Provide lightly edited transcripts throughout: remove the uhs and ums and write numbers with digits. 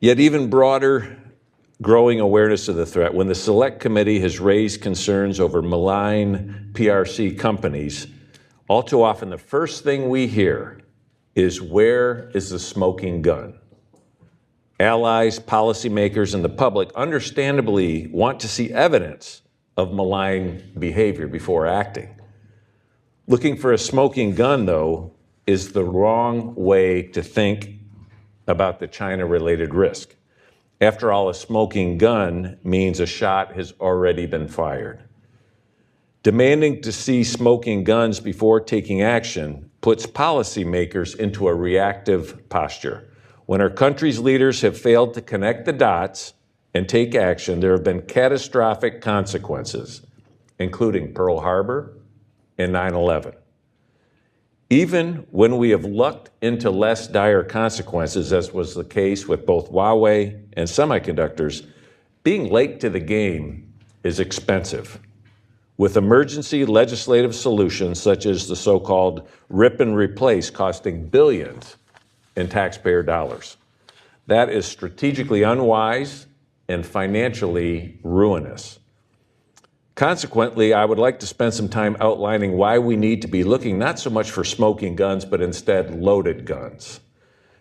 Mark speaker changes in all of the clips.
Speaker 1: Yet even broader growing awareness of the threat, when the Select Committee has raised concerns over malign PRC companies, all too often the first thing we hear is, where is the smoking gun? Allies, policymakers, and the public understandably want to see evidence of malign behavior before acting. Looking for a smoking gun, though, is the wrong way to think about the China-related risk. After all, a smoking gun means a shot has already been fired. Demanding to see smoking guns before taking action puts policymakers into a reactive posture. When our country's leaders have failed to connect the dots and take action, there have been catastrophic consequences, including Pearl Harbor and 9/11. Even when we have looked into less dire consequences, as was the case with both Huawei and semiconductors, being late to the game is expensive. With emergency legislative solutions such as the so-called rip and replace costing billions in taxpayer dollars. That is strategically unwise and financially ruinous. Consequently, I would like to spend some time outlining why we need to be looking not so much for smoking guns, but instead loaded guns.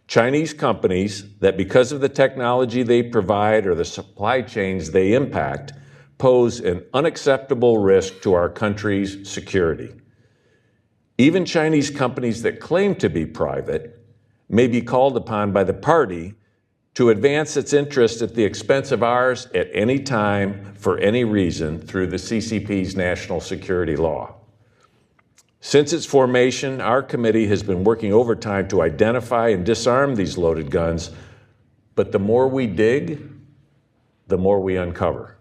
Speaker 1: Chinese companies that, because of the technology they provide or the supply chains they impact, pose an unacceptable risk to our country's security. Even Chinese companies that claim to be private may be called upon by the party to advance its interest at the expense of ours at any time for any reason through the CCP's national security law. Since its formation, our committee has been working overtime to identify and disarm these loaded guns, but the more we dig, the more we uncover.